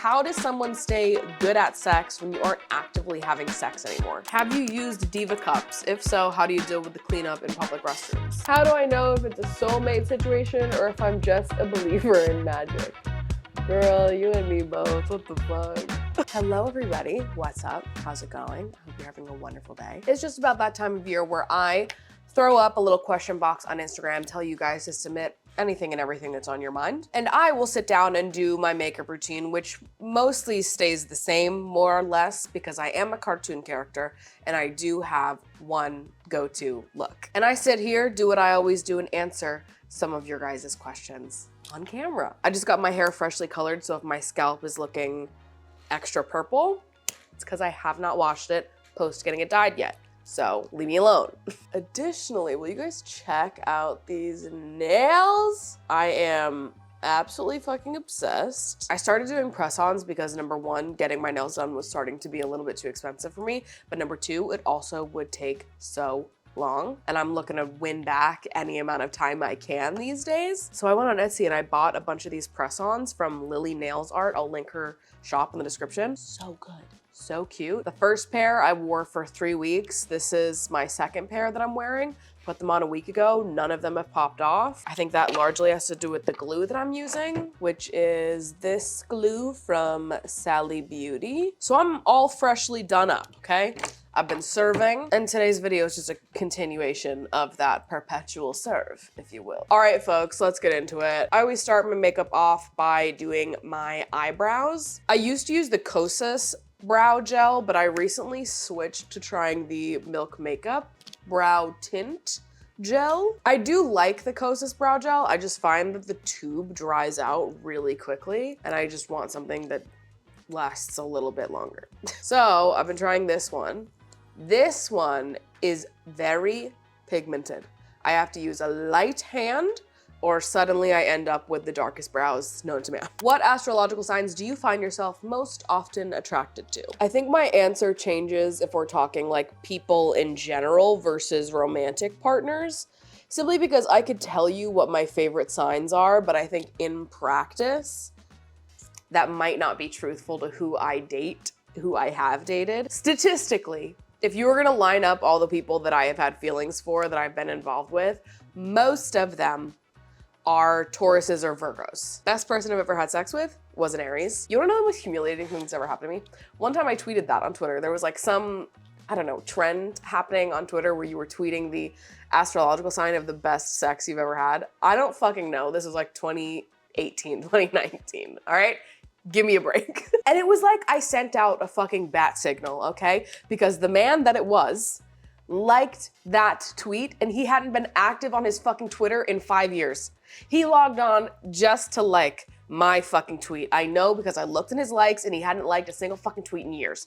How does someone stay good at sex when you aren't actively having sex anymore? Have you used Diva cups? If so, how do you deal with the cleanup in public restrooms? How do I know if it's a soulmate situation or if I'm just a believer in magic? Girl, you and me both, what the fuck? Hello everybody, what's up? How's it going? I hope you're having a wonderful day. It's just about that time of year where I throw up a little question box on Instagram, tell you guys to submit anything and everything that's on your mind. And I will sit down and do my makeup routine, which mostly stays the same, more or less, because I am a cartoon character and I do have one go-to look. And I sit here, do what I always do, and answer some of your guys' questions on camera. I just got my hair freshly colored, so if my scalp is looking extra purple, it's because I have not washed it post getting it dyed yet. So leave me alone. Additionally, will you guys check out these nails? I am absolutely fucking obsessed. I started doing press-ons because number one, getting my nails done was starting to be a little bit too expensive for me. But number two, it also would take so long, and I'm looking to win back any amount of time I can these days. So I went on Etsy and I bought a bunch of these press-ons from Lily Nails Art. I'll link her shop in the description. So good. So cute. The first pair I wore for 3 weeks. This is my second pair that I'm wearing. Put them on a week ago. None of them have popped off. I think that largely has to do with the glue that I'm using, which is this glue from Sally Beauty. So I'm all freshly done up, okay? I've been serving, and today's video is just a continuation of that perpetual serve, if you will. All right, folks, let's get into it. I always start my makeup off by doing my eyebrows. I used to use the Kosas brow gel, but I recently switched to trying the Milk Makeup brow tint gel. I do like the Kosas brow gel. I just find that the tube dries out really quickly, and I just want something that lasts a little bit longer. So I've been trying this one. This one is very pigmented. I have to use a light hand or suddenly I end up with the darkest brows known to man. What astrological signs do you find yourself most often attracted to? I think my answer changes if we're talking like people in general versus romantic partners, simply because I could tell you what my favorite signs are, but I think in practice, that might not be truthful to who I date, who I have dated. Statistically, if you were gonna line up all the people that I have had feelings for, that I've been involved with, most of them are Tauruses or Virgos. Best person I've ever had sex with was an Aries. You wanna know the most humiliating thing that's ever happened to me? One time I tweeted that on Twitter. There was like some, I don't know, trend happening on Twitter where you were tweeting the astrological sign of the best sex you've ever had. I don't fucking know. This was like 2018, 2019, all right? Give me a break. And it was like I sent out a fucking bat signal, okay? Because the man that it was liked that tweet and he hadn't been active on his fucking Twitter in 5 years. He logged on just to like my fucking tweet. I know because I looked in his likes and he hadn't liked a single fucking tweet in years.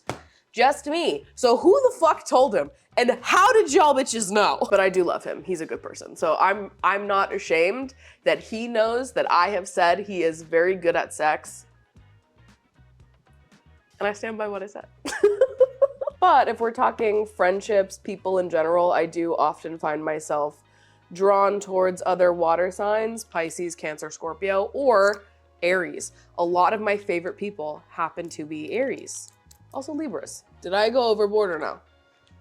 Just me. So who the fuck told him? And how did y'all bitches know? But I do love him. He's a good person. So I'm not ashamed that he knows that I have said he is very good at sex. And I stand by what I said. But if we're talking friendships, people in general, I do often find myself drawn towards other water signs, Pisces, Cancer, Scorpio, or Aries. A lot of my favorite people happen to be Aries. Also Libras. Did I go overboard or no?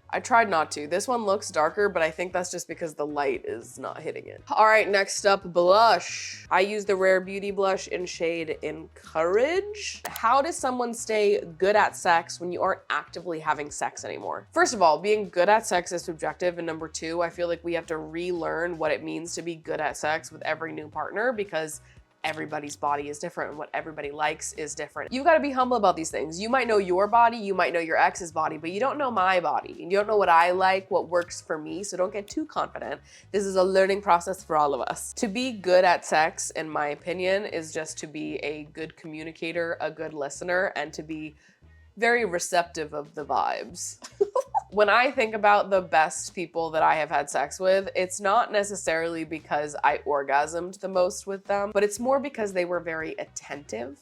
I tried not to. This one looks darker, but I think that's just because the light is not hitting it. All right, next up, blush. I use the Rare Beauty blush in shade Encourage. How does someone stay good at sex when you aren't actively having sex anymore? First of all, being good at sex is subjective, and number two, I feel like we have to relearn what it means to be good at sex with every new partner because everybody's body is different and what everybody likes is different. You've got to be humble about these things. You might know your body, you might know your ex's body, but you don't know my body. And you don't know what I like, what works for me, so don't get too confident. This is a learning process for all of us. To be good at sex, in my opinion, is just to be a good communicator, a good listener, and to be very receptive of the vibes. When I think about the best people that I have had sex with, it's not necessarily because I orgasmed the most with them, but it's more because they were very attentive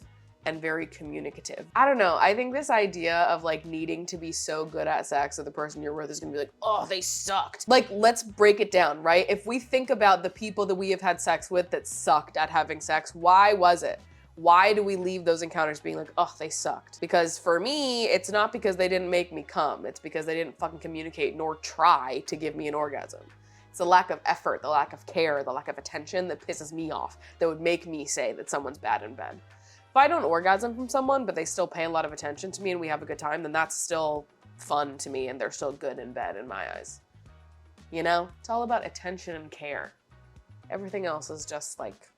and very communicative. I don't know, I think this idea of like needing to be so good at sex that the person you're with is gonna be like, oh, they sucked. Like, let's break it down, right? If we think about the people that we have had sex with that sucked at having sex, why was it? Why do we leave those encounters being like, oh, they sucked? Because for me, it's not because they didn't make me come. It's because they didn't fucking communicate nor try to give me an orgasm. It's the lack of effort, the lack of care, the lack of attention that pisses me off, that would make me say that someone's bad in bed. If I don't orgasm from someone, but they still pay a lot of attention to me and we have a good time, then that's still fun to me and they're still good in bed in my eyes. You know, it's all about attention and care. Everything else is just like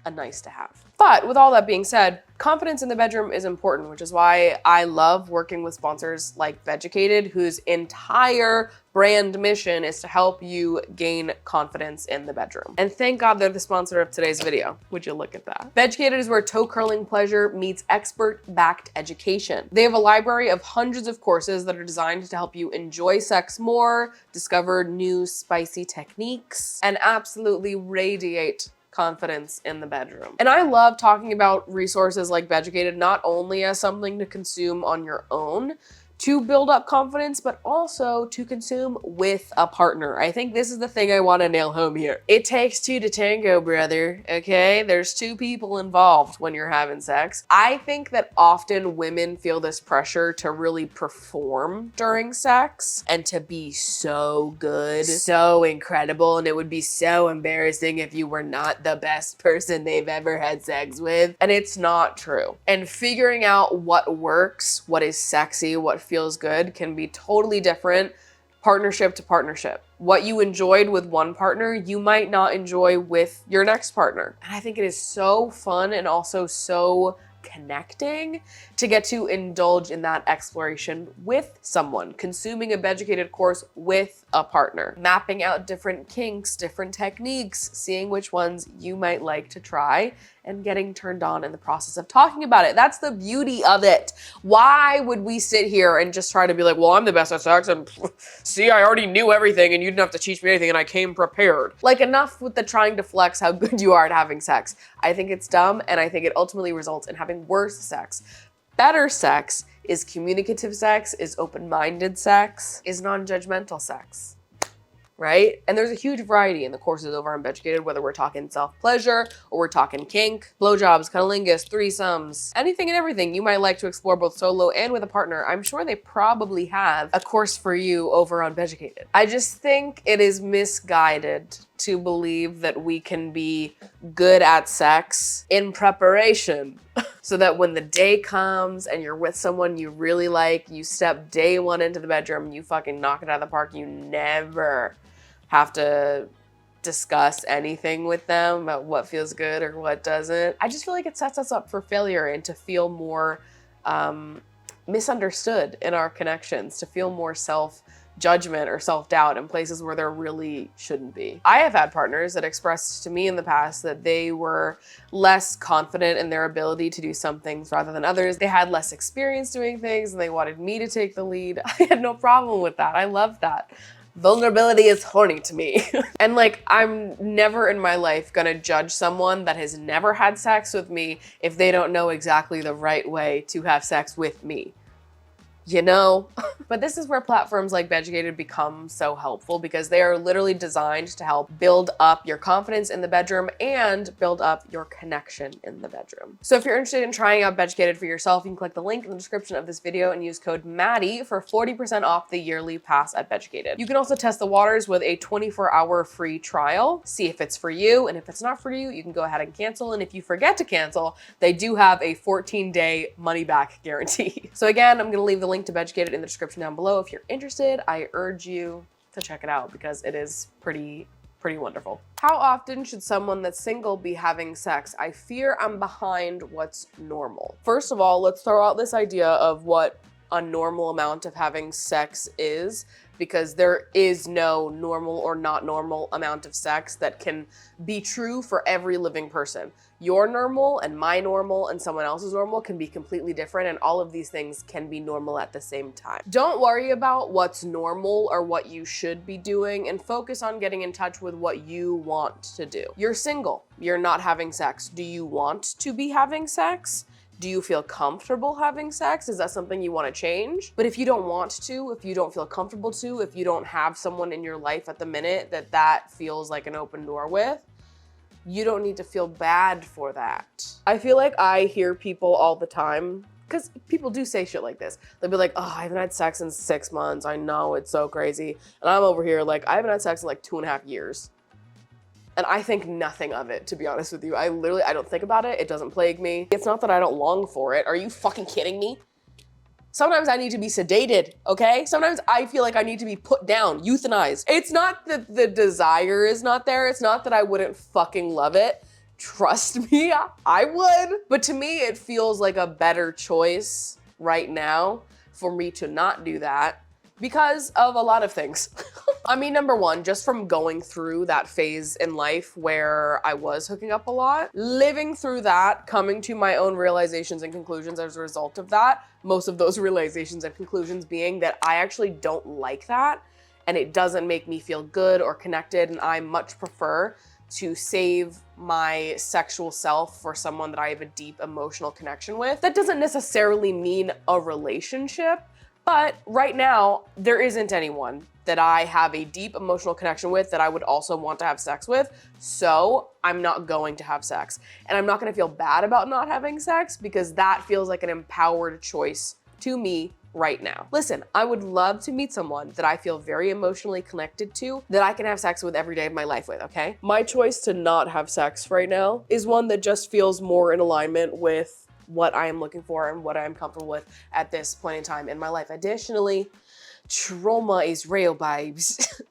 a nice to have. But with all that being said, confidence in the bedroom is important, which is why I love working with sponsors like Vegucated, whose entire brand mission is to help you gain confidence in the bedroom. And thank God they're the sponsor of today's video. Would you look at that? Vegucated is where toe curling pleasure meets expert-backed education. They have a library of hundreds of courses that are designed to help you enjoy sex more, discover new spicy techniques, and absolutely radiate confidence in the bedroom. And I love talking about resources like Vegucated not only as something to consume on your own to build up confidence, but also to consume with a partner. I think this is the thing I want to nail home here. It takes two to tango, brother, okay? There's two people involved when you're having sex. I think that often women feel this pressure to really perform during sex and to be so good, so incredible, and it would be so embarrassing if you were not the best person they've ever had sex with. And it's not true. And figuring out what works, what is sexy, what feels good can be totally different partnership to partnership. What you enjoyed with one partner, you might not enjoy with your next partner. And I think it is so fun and also so connecting to get to indulge in that exploration with someone, consuming a Vegucated course with a partner, mapping out different kinks, different techniques, seeing which ones you might like to try, and getting turned on in the process of talking about it. That's the beauty of it. Why would we sit here and just try to be like, well, I'm the best at sex and see, I already knew everything and you didn't have to teach me anything and I came prepared. Like, enough with the trying to flex how good you are at having sex. I think it's dumb, and I think it ultimately results in having worse sex. Better sex is communicative sex, is open-minded sex, is non-judgmental sex. Right? And there's a huge variety in the courses over on Vegucated, whether we're talking self-pleasure or we're talking kink, blowjobs, cunnilingus, threesomes, anything and everything you might like to explore both solo and with a partner. I'm sure they probably have a course for you over on Vegucated. I just think it is misguided to believe that we can be good at sex in preparation so that when the day comes and you're with someone you really like, you step day one into the bedroom, you fucking knock it out of the park, you never have to discuss anything with them about what feels good or what doesn't. I just feel like it sets us up for failure and to feel more misunderstood in our connections, to feel more self-judgment or self-doubt in places where there really shouldn't be. I have had partners that expressed to me in the past that they were less confident in their ability to do some things rather than others. They had less experience doing things and they wanted me to take the lead. I had no problem with that. I love that. Vulnerability is horny to me. And like, I'm never in my life gonna judge someone that has never had sex with me if they don't know exactly the right way to have sex with me. You know? But this is where platforms like Vegucated become so helpful, because they are literally designed to help build up your confidence in the bedroom and build up your connection in the bedroom. So if you're interested in trying out Vegucated for yourself, you can click the link in the description of this video and use code Maddie for 40% off the yearly pass at Vegucated. You can also test the waters with a 24-hour free trial, see if it's for you, and if it's not for you, you can go ahead and cancel. And if you forget to cancel, they do have a 14-day money-back guarantee. So again, I'm gonna leave the link to Vegucated in the description down below. If you're interested, I urge you to check it out because it is pretty wonderful. How often should someone that's single be having sex? I fear I'm behind what's normal. First of all, let's throw out this idea of what a normal amount of having sex is, because there is no normal or not normal amount of sex that can be true for every living person. Your normal and my normal and someone else's normal can be completely different, and all of these things can be normal at the same time. Don't worry about what's normal or what you should be doing, and focus on getting in touch with what you want to do. You're single, you're not having sex. Do you want to be having sex? Do you feel comfortable having sex? Is that something you want to change? But if you don't want to, if you don't feel comfortable to, if you don't have someone in your life at the minute that feels like an open door with, You don't need to feel bad for that. I feel like I hear people all the time, because people do say shit like this. They'll be like, oh, I haven't had sex in 6 months. I know, it's so crazy. And I'm over here like, I haven't had sex in like 2.5 years. And I think nothing of it, to be honest with you. I don't think about it. It doesn't plague me. It's not that I don't long for it. Are you fucking kidding me? Sometimes I need to be sedated, okay? Sometimes I feel like I need to be put down, euthanized. It's not that the desire is not there. It's not that I wouldn't fucking love it. Trust me, I would. But to me, it feels like a better choice right now for me to not do that because of a lot of things. I mean, number one, just from going through that phase in life where I was hooking up a lot, living through that, coming to my own realizations and conclusions as a result of that, most of those realizations and conclusions being that I actually don't like that and it doesn't make me feel good or connected, and I much prefer to save my sexual self for someone that I have a deep emotional connection with. That doesn't necessarily mean a relationship, but right now, there isn't anyone that I have a deep emotional connection with that I would also want to have sex with, so I'm not going to have sex. And I'm not gonna feel bad about not having sex because that feels like an empowered choice to me right now. Listen, I would love to meet someone that I feel very emotionally connected to, that I can have sex with every day of my life with, okay? My choice to not have sex right now is one that just feels more in alignment with what I am looking for and what I'm comfortable with at this point in time in my life. Additionally, trauma is real, babes.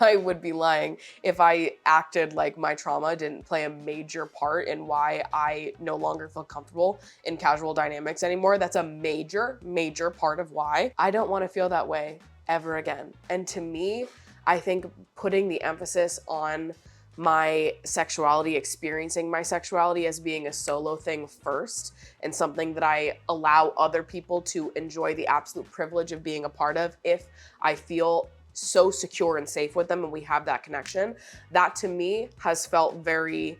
I would be lying if I acted like my trauma didn't play a major part in why I no longer feel comfortable in casual dynamics anymore. That's a major, major part of why I don't want to feel that way ever again. And to me, I think putting the emphasis on my sexuality, experiencing my sexuality as being a solo thing first, and something that I allow other people to enjoy the absolute privilege of being a part of if I feel so secure and safe with them and we have that connection, that to me has felt very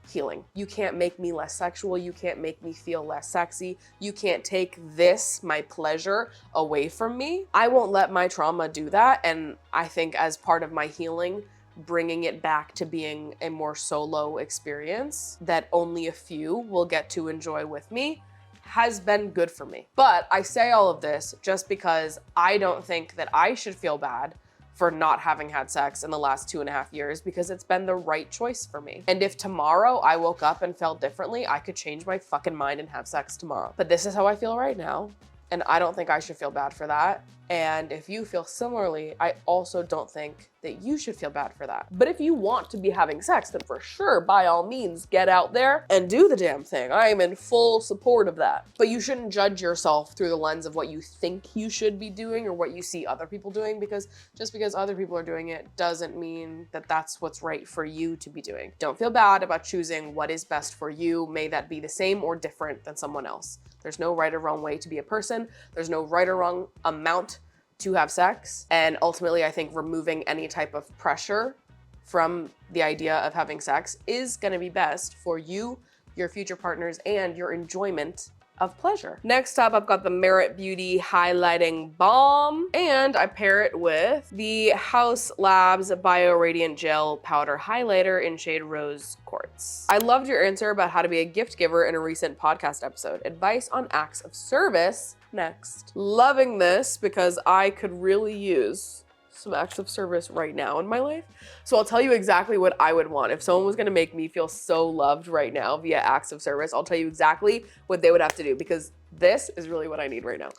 healing. You can't make me less sexual. You can't make me feel less sexy. You can't take this, my pleasure, away from me. I won't let my trauma do that. And I think as part of my healing, bringing it back to being a more solo experience that only a few will get to enjoy with me has been good for me. But I say all of this just because I don't think that I should feel bad for not having had sex in the last 2.5 years, because it's been the right choice for me. And if tomorrow I woke up and felt differently, I could change my fucking mind and have sex tomorrow. But this is how I feel right now, and I don't think I should feel bad for that. And if you feel similarly, I also don't think that you should feel bad for that. But if you want to be having sex, then for sure, by all means, get out there and do the damn thing. I am in full support of that. But you shouldn't judge yourself through the lens of what you think you should be doing or what you see other people doing, because just because other people are doing it doesn't mean that that's what's right for you to be doing. Don't feel bad about choosing what is best for you. May that be the same or different than someone else. There's no right or wrong way to be a person. There's no right or wrong amount to have sex. And ultimately, I think removing any type of pressure from the idea of having sex is gonna be best for you, your future partners, and your enjoyment of pleasure. Next up, I've got the Merit Beauty Highlighting Balm, and I pair it with the Haus Labs Bio Radiant Gel Powder Highlighter in shade Rose Quartz. I loved your answer about how to be a gift giver in a recent podcast episode. Advice on acts of service next. Loving this because I could really use some acts of service right now in my life. So I'll tell you exactly what I would want. If someone was gonna make me feel so loved right now via acts of service, I'll tell you exactly what they would have to do, because this is really what I need right now.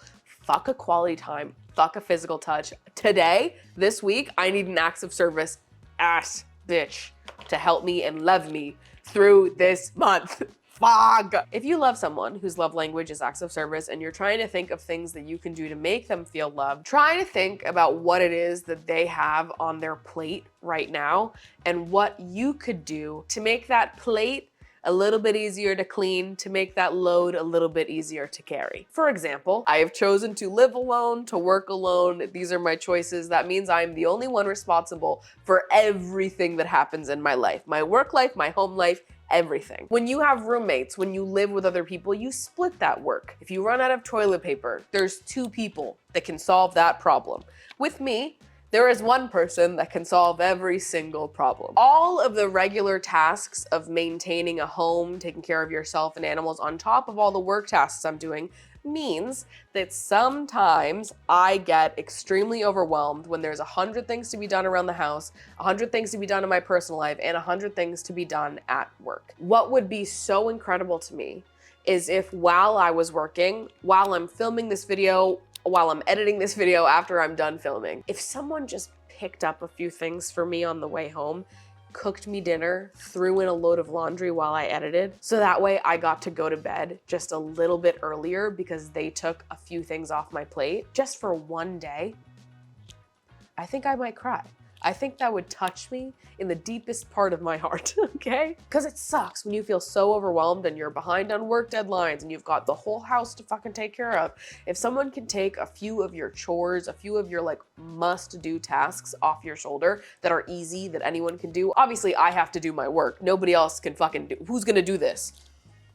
Fuck a quality time, fuck a physical touch. Today, this week, I need an acts of service ass bitch to help me and love me through this month. Fuck. If you love someone whose love language is acts of service and you're trying to think of things that you can do to make them feel loved, try to think about what it is that they have on their plate right now and what you could do to make that plate a little bit easier to clean, to make that load a little bit easier to carry. For example, I have chosen to live alone, to work alone. These are my choices. That means I'm the only one responsible for everything that happens in my life. My work life, my home life, everything. When you have roommates, when you live with other people, you split that work. If you run out of toilet paper, there's 2 people that can solve that problem. With me, there is one person that can solve every single problem. All of the regular tasks of maintaining a home, taking care of yourself and animals on top of all the work tasks I'm doing means that sometimes I get extremely overwhelmed when there's 100 things to be done around the house, 100 things to be done in my personal life, and 100 things to be done at work. What would be so incredible to me is if while I was working, while I'm filming this video, while I'm editing this video after I'm done filming, if someone just picked up a few things for me on the way home, cooked me dinner, threw in a load of laundry while I edited, so that way I got to go to bed just a little bit earlier because they took a few things off my plate just for one day, I think I might cry. I think that would touch me in the deepest part of my heart, okay? Because it sucks when you feel so overwhelmed and you're behind on work deadlines and you've got the whole house to fucking take care of. If someone can take a few of your chores, a few of your like must-do tasks off your shoulder that are easy, that anyone can do. Obviously, I have to do my work. Nobody else can fucking do. Who's gonna do this?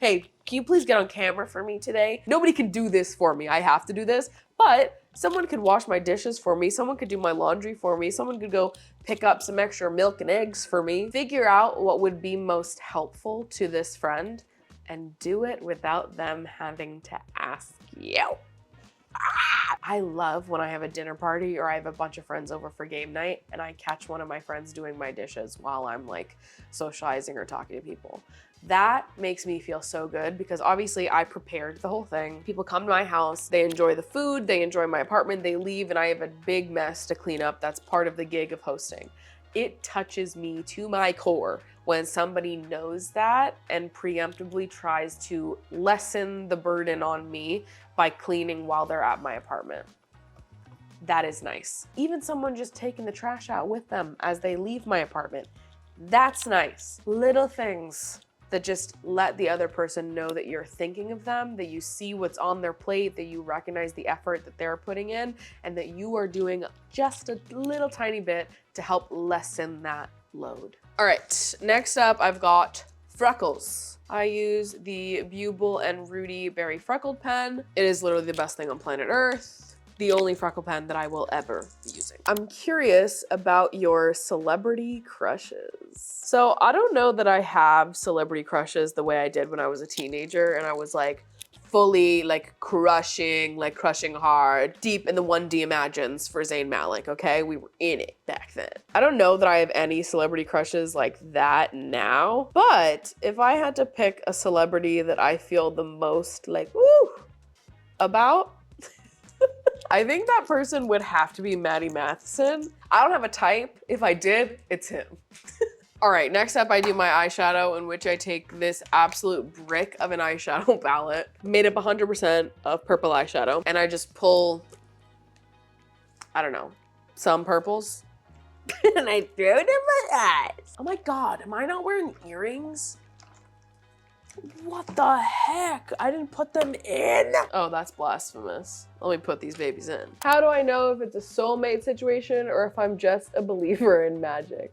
Hey, can you please get on camera for me today? Nobody can do this for me. I have to do this. But someone could wash my dishes for me. Someone could do my laundry for me. Someone could go pick up some extra milk and eggs for me. Figure out what would be most helpful to this friend and do it without them having to ask you. I love when I have a dinner party or I have a bunch of friends over for game night and I catch one of my friends doing my dishes while I'm like socializing or talking to people. That makes me feel so good because obviously I prepared the whole thing. People come to my house, they enjoy the food, they enjoy my apartment, they leave, and I have a big mess to clean up. That's part of the gig of hosting. It touches me to my core when somebody knows that and preemptively tries to lessen the burden on me by cleaning while they're at my apartment. That is nice. Even someone just taking the trash out with them as they leave my apartment. That's nice. Little things that just let the other person know that you're thinking of them, that you see what's on their plate, that you recognize the effort that they're putting in, and that you are doing just a little tiny bit to help lessen that load. All right, next up I've got freckles. I use the Buble and Rudy Berry Freckled Pen. It is literally the best thing on planet Earth. The only freckle pen that I will ever be using. I'm curious about your celebrity crushes. So I don't know that I have celebrity crushes the way I did when I was a teenager and I was like fully like crushing hard, deep in the 1D Imagines for Zayn Malik, okay? We were in it back then. I don't know that I have any celebrity crushes like that now, but if I had to pick a celebrity that I feel the most like, woo, about, I think that person would have to be Maddie Matheson. I don't have a type. If I did, it's him. All right, next up I do my eyeshadow, in which I take this absolute brick of an eyeshadow palette, made up 100% of purple eyeshadow, and I just pull, I don't know, some purples, and I throw it in my eyes. Oh my God, am I not wearing earrings? What the heck? I didn't put them in. Oh, that's blasphemous. Let me put these babies in. How do I know if it's a soulmate situation or if I'm just a believer in magic?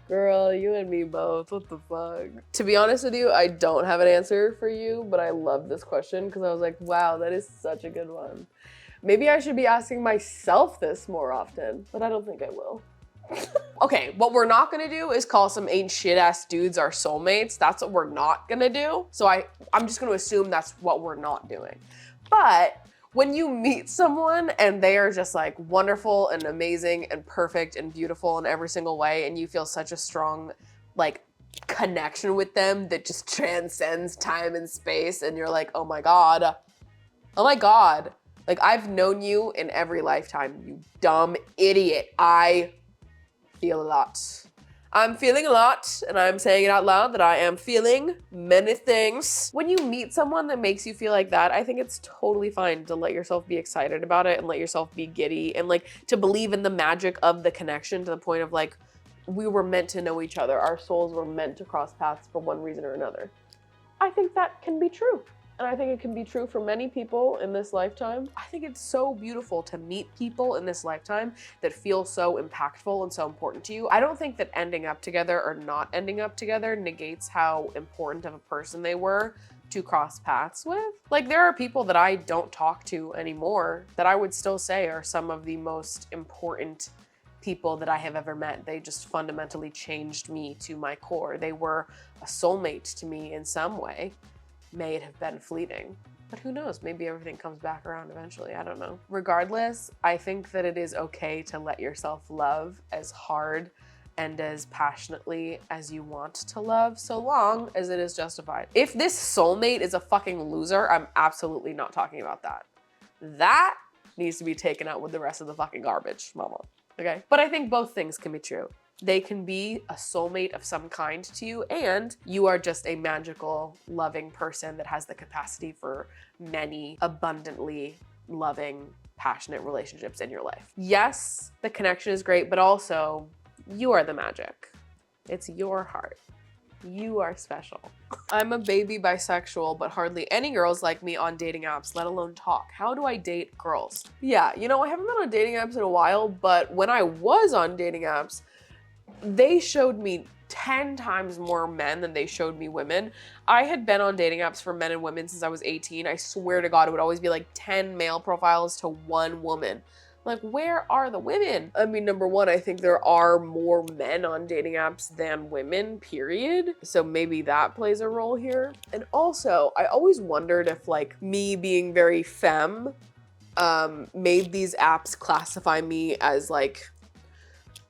Girl, you and me both. What the fuck? To be honest with you, I don't have an answer for you, but I love this question because I was like, wow, that is such a good one. Maybe I should be asking myself this more often, but I don't think I will. Okay, what we're not gonna do is call some ain't shit ass dudes our soulmates. That's what we're not gonna do. So I'm just gonna assume that's what we're not doing. But when you meet someone and they are just like wonderful and amazing and perfect and beautiful in every single way, and you feel such a strong like connection with them that just transcends time and space, and you're like, oh my God. Like, I've known you in every lifetime, you dumb idiot. I feel a lot. I'm feeling a lot, and I'm saying it out loud that I am feeling many things. When you meet someone that makes you feel like that, I think it's totally fine to let yourself be excited about it and let yourself be giddy and like to believe in the magic of the connection to the point of like, we were meant to know each other. Our souls were meant to cross paths for one reason or another. I think that can be true. And I think it can be true for many people in this lifetime. I think it's so beautiful to meet people in this lifetime that feel so impactful and so important to you. I don't think that ending up together or not ending up together negates how important of a person they were to cross paths with. Like, there are people that I don't talk to anymore that I would still say are some of the most important people that I have ever met. They just fundamentally changed me to my core. They were a soulmate to me in some way. May it have been fleeting, but who knows? Maybe everything comes back around eventually. I don't know. Regardless, I think that it is okay to let yourself love as hard and as passionately as you want to love, so long as it is justified. If this soulmate is a fucking loser, I'm absolutely not talking about that. That needs to be taken out with the rest of the fucking garbage, mama. Okay? But I think both things can be true. They can be a soulmate of some kind to you, and you are just a magical, loving person that has the capacity for many abundantly loving, passionate relationships in your life. Yes, the connection is great, but also you are the magic. It's your heart. You are special. I'm a baby bisexual, but hardly any girls like me on dating apps, let alone talk. How do I date girls? Yeah, you know, I haven't been on dating apps in a while, but when I was on dating apps, they showed me 10 times more men than they showed me women. I had been on dating apps for men and women since I was 18. I swear to God, it would always be like 10 male profiles to 1 woman. Like, where are the women? I mean, number one, I think there are more men on dating apps than women, period. So maybe that plays a role here. And also, I always wondered if, like, me being very femme made these apps classify me as, like,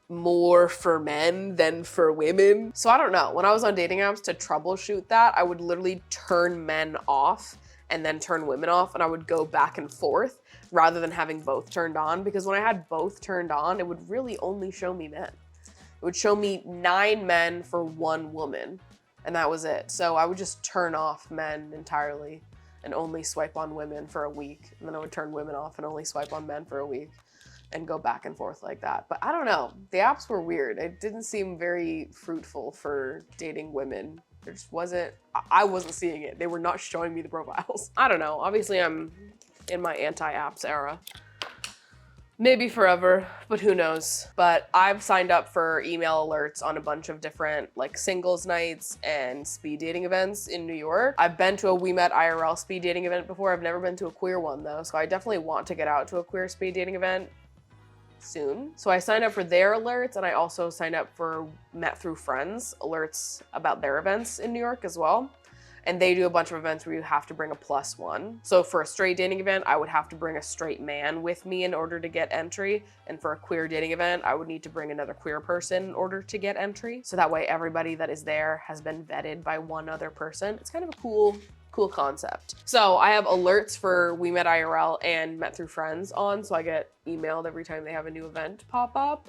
more for men than for women. So I don't know. When I was on dating apps to troubleshoot that, I would literally turn men off and then turn women off, and I would go back and forth rather than having both turned on, because when I had both turned on, it would really only show me men. It would show me 9 men for 1 woman, and that was it. So I would just turn off men entirely and only swipe on women for a week, and then I would turn women off and only swipe on men for a week and go back and forth like that. But I don't know, the apps were weird. It didn't seem very fruitful for dating women. There just wasn't, I wasn't seeing it. They were not showing me the profiles. I don't know, obviously I'm in my anti-apps era. Maybe forever, but who knows. But I've signed up for email alerts on a bunch of different like singles nights and speed dating events in New York. I've been to a We Met IRL speed dating event before. I've never been to a queer one though, so I definitely want to get out to a queer speed dating event soon. So I signed up for their alerts, and I also signed up for Met Through Friends alerts about their events in New York as well. And they do a bunch of events where you have to bring a +1. So for a straight dating event, I would have to bring a straight man with me in order to get entry. And for a queer dating event, I would need to bring another queer person in order to get entry. So that way everybody that is there has been vetted by one other person. It's kind of a cool concept. So I have alerts for We Met IRL and Met Through Friends on, so I get emailed every time they have a new event pop up.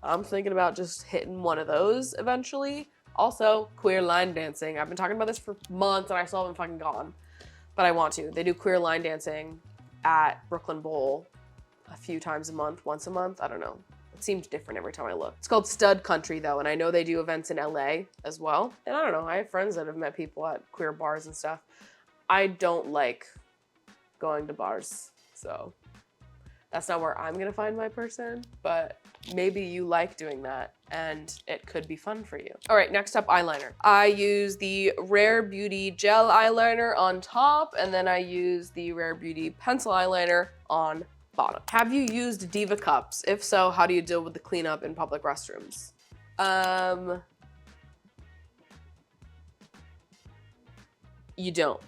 I'm thinking about just hitting one of those eventually. Also, queer line dancing. I've been talking about this for months and I still haven't fucking gone, but I want to. They do queer line dancing at Brooklyn Bowl a few times a month, once a month, I don't know. It seems different every time I look. It's called Stud Country though, and I know they do events in LA as well. And I don't know, I have friends that have met people at queer bars and stuff. I don't like going to bars, so that's not where I'm gonna find my person, but maybe you like doing that and it could be fun for you. All right, next up, eyeliner. I use the Rare Beauty gel eyeliner on top, and then I use the Rare Beauty pencil eyeliner on bottom. Have you used Diva cups? If so, how do you deal with the cleanup in public restrooms? You don't.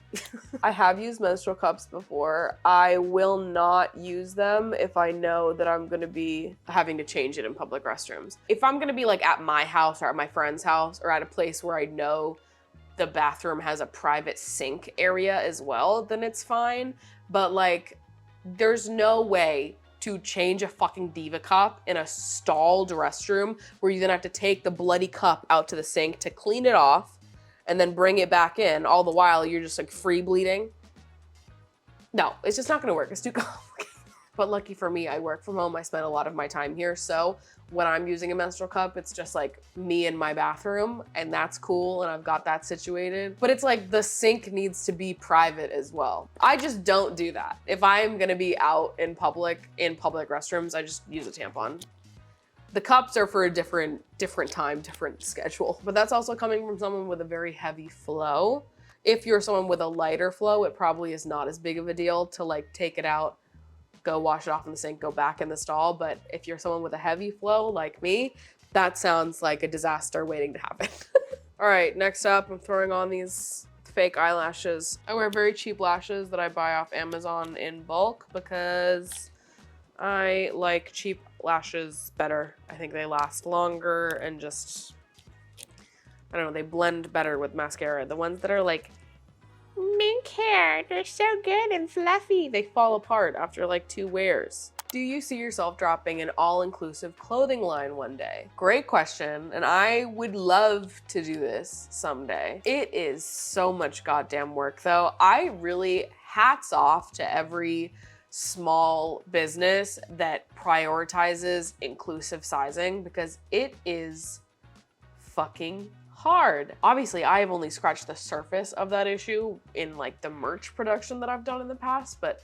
I have used menstrual cups before. I will not use them if I know that I'm gonna be having to change it in public restrooms. If I'm gonna be like at my house or at my friend's house or at a place where I know the bathroom has a private sink area as well, then it's fine. But like, there's no way to change a fucking Diva cup in a stalled restroom where you then have to take the bloody cup out to the sink to clean it off and then bring it back in, all the while you're just like free bleeding. No, it's just not gonna work, it's too complicated. But lucky for me, I work from home, I spend a lot of my time here, so when I'm using a menstrual cup, it's just like me in my bathroom, and that's cool, and I've got that situated. But it's like the sink needs to be private as well. I just don't do that. If I'm gonna be out in public restrooms, I just use a tampon. The cups are for a different time, different schedule. But that's also coming from someone with a very heavy flow. If you're someone with a lighter flow, it probably is not as big of a deal to like take it out, go wash it off in the sink, go back in the stall. But if you're someone with a heavy flow like me, that sounds like a disaster waiting to happen. All right, next up, I'm throwing on these fake eyelashes. I wear very cheap lashes that I buy off Amazon in bulk because I like cheap lashes better. I think they last longer and just, I don't know, they blend better with mascara. The ones that are like mink hair, they're so good and fluffy, they fall apart after like 2 wears. Do you see yourself dropping an all-inclusive clothing line one day? Great question, and I would love to do this someday. It is so much goddamn work though. I really, hats off to every small business that prioritizes inclusive sizing because it is fucking hard. Obviously, I have only scratched the surface of that issue in like the merch production that I've done in the past, but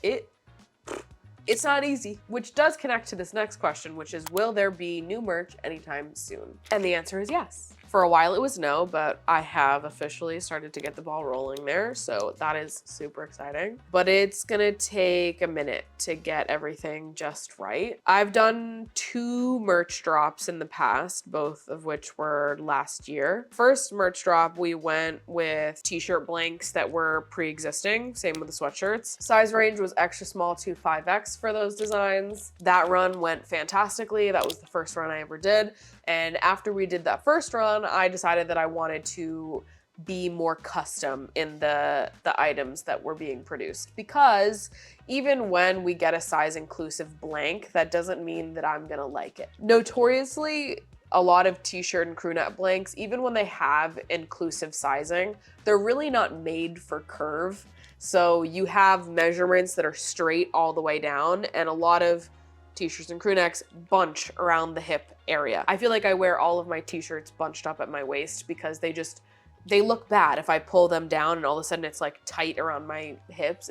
it's not easy, which does connect to this next question, which is, will there be new merch anytime soon? And the answer is yes. For a while it was no, but I have officially started to get the ball rolling there, so that is super exciting. But it's gonna take a minute to get everything just right. I've done 2 merch drops in the past, both of which were last year. First merch drop, we went with t-shirt blanks that were pre-existing, same with the sweatshirts. Size range was extra small to 5X for those designs. That run went fantastically. That was the first run I ever did. And after we did that first run, I decided that I wanted to be more custom in the items that were being produced, because even when we get a size inclusive blank, that doesn't mean that I'm gonna like it. Notoriously, a lot of t-shirt and crew neck blanks, even when they have inclusive sizing, they're really not made for curve. So you have measurements that are straight all the way down, and a lot of t-shirts and crew necks bunch around the hip area. I feel like I wear all of my t-shirts bunched up at my waist because they look bad if I pull them down and all of a sudden it's like tight around my hips.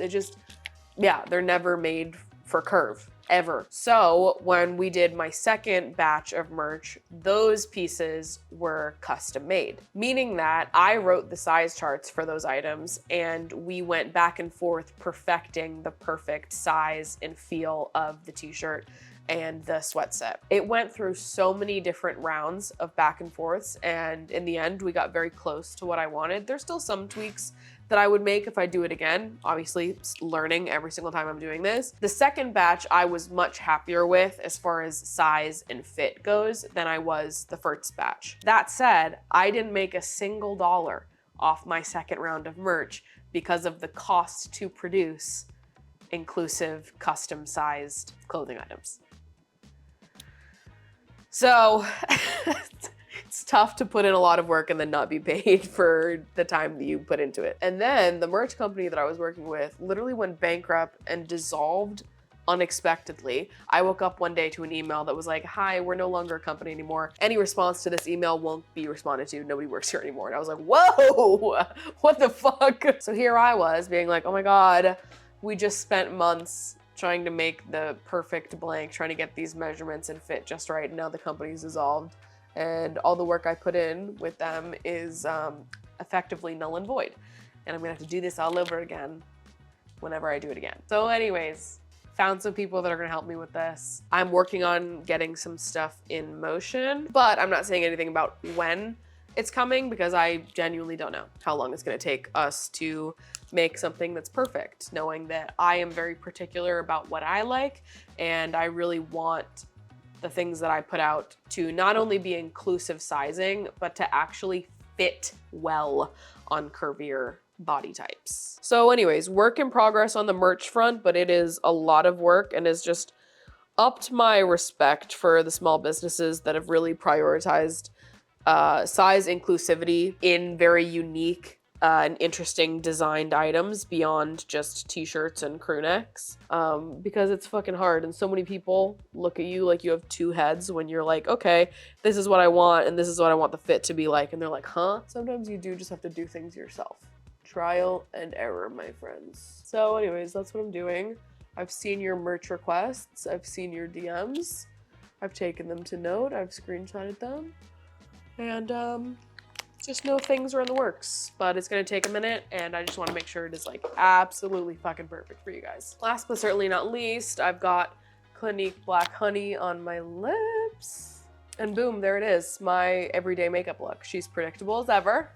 Yeah, they're never made for curve, ever. So when we did my second batch of merch, those pieces were custom made, meaning that I wrote the size charts for those items and we went back and forth perfecting the perfect size and feel of the t-shirt and the sweat set. It went through so many different rounds of back and forths, and in the end, we got very close to what I wanted. There's still some tweaks that I would make if I do it again. Obviously, learning every single time I'm doing this. The second batch I was much happier with as far as size and fit goes than I was the first batch. That said, I didn't make a single dollar off my second round of merch because of the cost to produce inclusive, custom-sized clothing items. So it's tough to put in a lot of work and then not be paid for the time that you put into it. And then the merch company that I was working with literally went bankrupt and dissolved unexpectedly. I woke up one day to an email that was like, hi, we're no longer a company anymore. Any response to this email won't be responded to. Nobody works here anymore. And I was like, whoa, what the fuck? So here I was being like, oh my God, we just spent months trying to make the perfect blank, trying to get these measurements and fit just right. And now the company's dissolved. And all the work I put in with them is effectively null and void. And I'm gonna have to do this all over again whenever I do it again. So anyways, found some people that are gonna help me with this. I'm working on getting some stuff in motion, but I'm not saying anything about when it's coming because I genuinely don't know how long it's gonna take us to make something that's perfect, knowing that I am very particular about what I like, and I really want the things that I put out to not only be inclusive sizing, but to actually fit well on curvier body types. So anyways, work in progress on the merch front, but it is a lot of work and has just upped my respect for the small businesses that have really prioritized size inclusivity in very unique and interesting designed items beyond just t-shirts and crew necks, because it's fucking hard and so many people look at you like you have 2 heads when you're like, okay, this is what I want and this is what I want the fit to be like, and they're like, huh? Sometimes you do just have to do things yourself. Trial and error, my friends. So anyways, that's what I'm doing. I've seen your merch requests, I've seen your DMs, I've taken them to note, I've screenshotted them, and Just know things are in the works, but it's gonna take a minute, and I just wanna make sure it is like absolutely fucking perfect for you guys. Last but certainly not least, I've got Clinique Black Honey on my lips. And boom, there it is, my everyday makeup look. She's predictable as ever,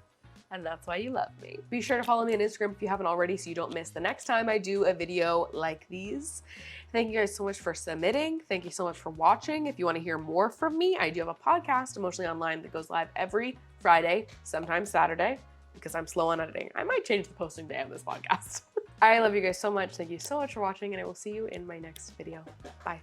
and that's why you love me. Be sure to follow me on Instagram if you haven't already so you don't miss the next time I do a video like these. Thank you guys so much for submitting. Thank you so much for watching. If you want to hear more from me, I do have a podcast, Emotionally Online, that goes live every Friday, sometimes Saturday, because I'm slow on editing. I might change the posting day of this podcast. I love you guys so much. Thank you so much for watching, and I will see you in my next video. Bye.